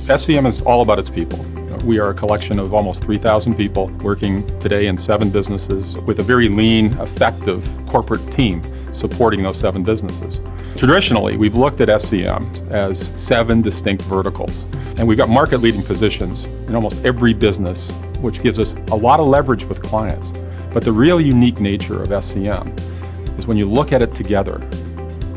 SCM is all about its people. We are a collection of almost 3,000 people working today in 7 businesses with a very lean, effective corporate team supporting those 7 businesses. Traditionally, we've looked at SCM as 7 distinct verticals, and we've got market-leading positions in almost every business, which gives us a lot of leverage with clients. But the real unique nature of SCM is when you look at it together,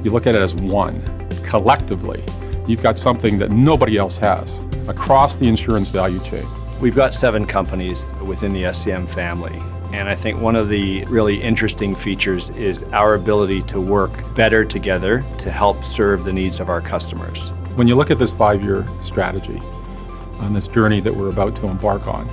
you look at it as one, collectively. You've got something that nobody else has across the insurance value chain. We've got 7 companies within the SCM family, and I think one of the really interesting features is our ability to work better together to help serve the needs of our customers. When you look at this 5-year strategy on this journey that we're about to embark on,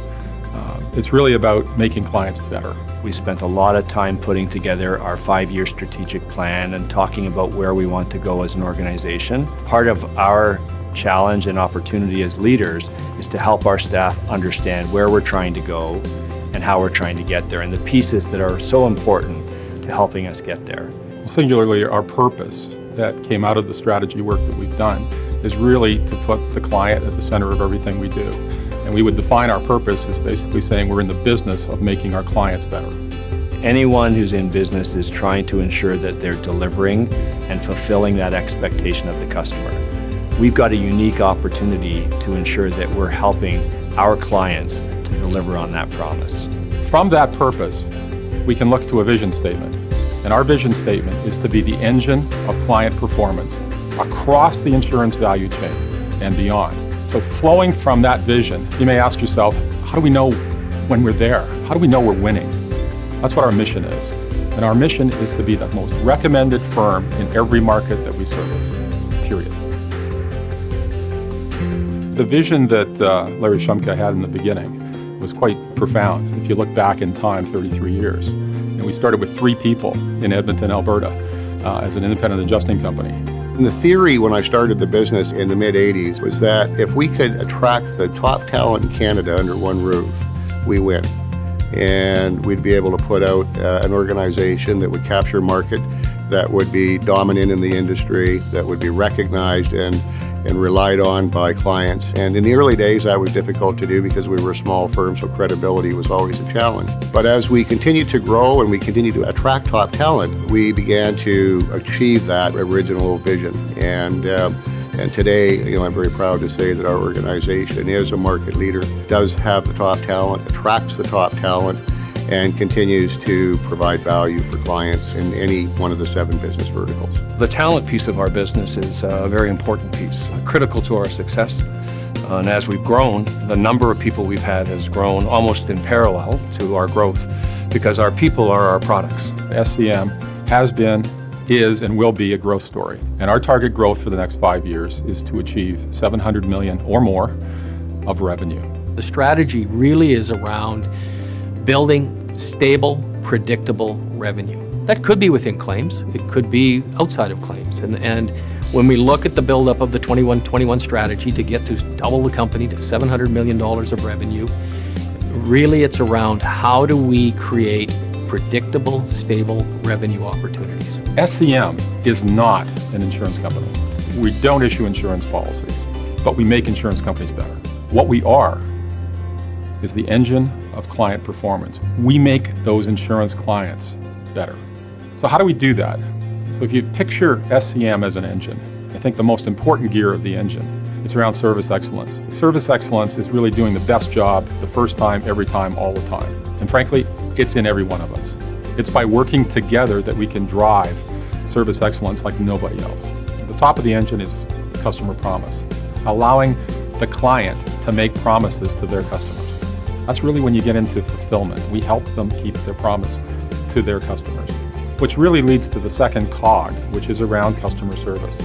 it's really about making clients better. We spent a lot of time putting together our 5-year strategic plan and talking about where we want to go as an organization. Part of our challenge and opportunity as leaders is to help our staff understand where we're trying to go and how we're trying to get there, and the pieces that are so important to helping us get there. Singularly, our purpose that came out of the strategy work that we've done is really to put the client at the center of everything we do. And we would define our purpose as basically saying we're in the business of making our clients better. Anyone who's in business is trying to ensure that they're delivering and fulfilling that expectation of the customer. We've got a unique opportunity to ensure that we're helping our clients to deliver on that promise. From that purpose, we can look to a vision statement. And our vision statement is to be the engine of client performance across the insurance value chain and beyond. So flowing from that vision, you may ask yourself, how do we know when we're there? How do we know we're winning? That's what our mission is. And our mission is to be the most recommended firm in every market that we service, period. The vision that Larry Shumka had in the beginning was quite profound. If you look back in time, 33 years. And we started with 3 people in Edmonton, Alberta, as an independent adjusting company. The theory when I started the business in the mid-'80s was that if we could attract the top talent in Canada under one roof, we win. And we'd be able to put out an organization that would capture market, that would be dominant in the industry, that would be recognized and relied on by clients. And in the early days, that was difficult to do because we were a small firm, so credibility was always a challenge. But as we continued to grow and we continued to attract top talent, we began to achieve that original vision. And today, I'm very proud to say that our organization is a market leader, does have the top talent, attracts the top talent, and continues to provide value for clients in any one of the 7 business verticals. The talent piece of our business is a very important piece, critical to our success. And as we've grown, the number of people we've had has grown almost in parallel to our growth because our people are our products. SCM has been, is, and will be a growth story. And our target growth for the next 5 years is to achieve $700 million or more of revenue. The strategy really is around building stable, predictable revenue. That could be within claims, it could be outside of claims. And when we look at the buildup of the 21-21 strategy to get to double the company to $700 million of revenue, really it's around how do we create predictable, stable revenue opportunities. SCM is not an insurance company. We don't issue insurance policies, but we make insurance companies better. What we are is the engine of client performance. We make those insurance clients better. So how do we do that? So if you picture SCM as an engine, I think the most important gear of the engine, it's around service excellence. Service excellence is really doing the best job the first time, every time, all the time. And frankly, it's in every one of us. It's by working together that we can drive service excellence like nobody else. At the top of the engine is customer promise, allowing the client to make promises to their customers. That's really when you get into fulfillment. We help them keep their promise to their customers, which really leads to the second cog, which is around customer service.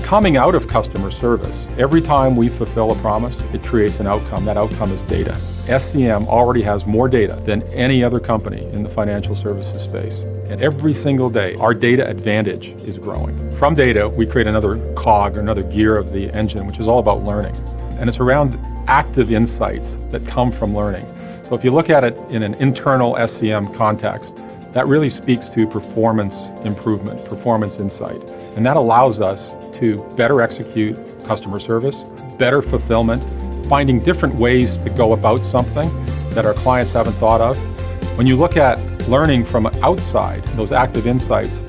Coming out of customer service, every time we fulfill a promise, it creates an outcome. That outcome is data. SCM already has more data than any other company in the financial services space. And every single day, our data advantage is growing. From data, we create another cog or another gear of the engine, which is all about learning. And it's around active insights that come from learning. So if you look at it in an internal SCM context, that really speaks to performance improvement, performance insight. And that allows us to better execute customer service, better fulfillment, finding different ways to go about something that our clients haven't thought of. When you look at learning from outside, those active insights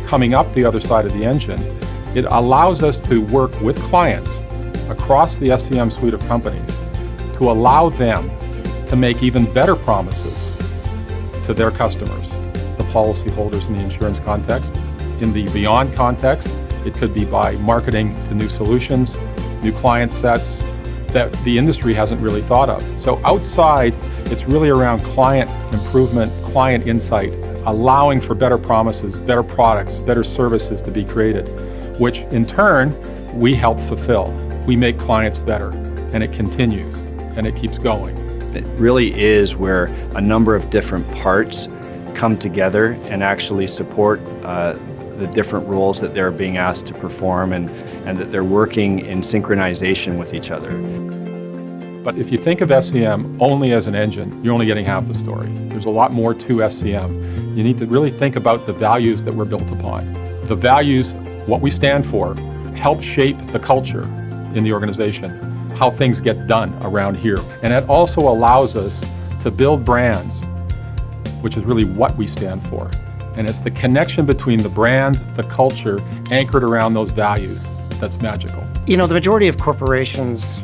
coming up the other side of the engine, it allows us to work with clients across the SCM suite of companies to allow them to make even better promises to their customers, the policyholders in the insurance context. In the beyond context, it could be by marketing to new solutions, new client sets that the industry hasn't really thought of. So outside, it's really around client improvement, client insight, allowing for better promises, better products, better services to be created, which in turn, we help fulfill. We make clients better, and it continues, and it keeps going. It really is where a number of different parts come together and actually support the different roles that they're being asked to perform, and that they're working in synchronization with each other. But if you think of SCM only as an engine, you're only getting half the story. There's a lot more to SCM. You need to really think about the values that we're built upon. The values, what we stand for, help shape the culture in the organization, how things get done around here. And it also allows us to build brands, which is really what we stand for. And it's the connection between the brand, the culture, anchored around those values that's magical. You know, the majority of corporations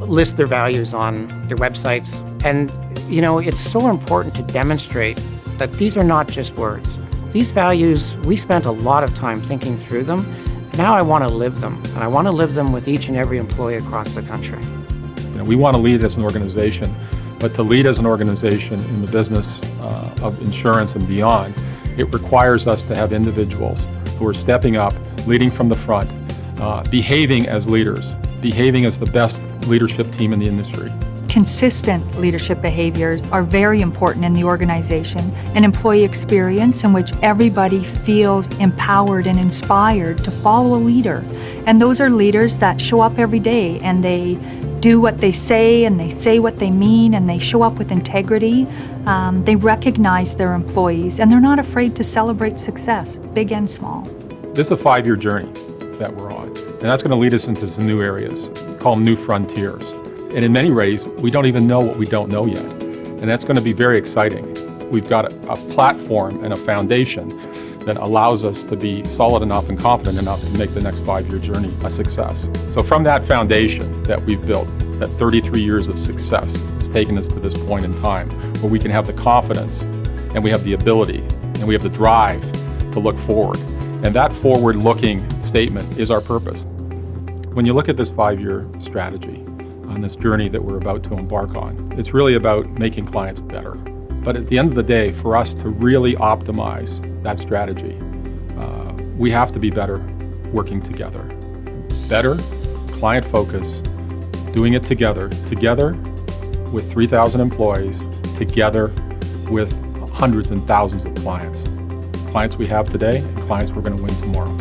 list their values on their websites. And, you know, it's so important to demonstrate that these are not just words. These values, we spent a lot of time thinking through them. Now I want to live them, and I want to live them with each and every employee across the country. You know, we want to lead as an organization, but to lead as an organization in the business of insurance and beyond, it requires us to have individuals who are stepping up, leading from the front, behaving as leaders, behaving as the best leadership team in the industry. Consistent leadership behaviors are very important in the organization. An employee experience in which everybody feels empowered and inspired to follow a leader. And those are leaders that show up every day and they do what they say and they say what they mean and they show up with integrity. They recognize their employees and they're not afraid to celebrate success, big and small. This is a 5-year journey that we're on, and that's going to lead us into some new areas, call them new frontiers. And in many ways, we don't even know what we don't know yet. And that's going to be very exciting. We've got a platform and a foundation that allows us to be solid enough and confident enough to make the next 5-year journey a success. So from that foundation that we've built, that 33 years of success, it's taken us to this point in time where we can have the confidence and we have the ability and we have the drive to look forward. And that forward-looking statement is our purpose. When you look at this 5-year strategy, on this journey that we're about to embark on, it's really about making clients better. But at the end of the day, for us to really optimize that strategy, we have to be better working together. Better, client focus, doing it together with 3,000 employees, together with hundreds and thousands of clients. Clients we have today and clients we're going to win tomorrow.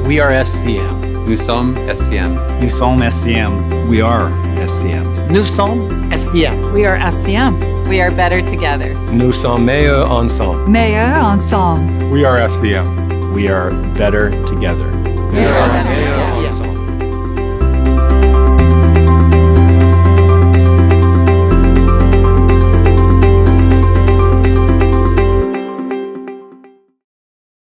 We are SCM. Nous sommes SCM. Nous sommes SCM. We are SCM. Nous sommes SCM. We are SCM. We are better together. Nous sommes meilleurs ensemble. Meilleur ensemble. We are SCM. We are better together. We are SCM.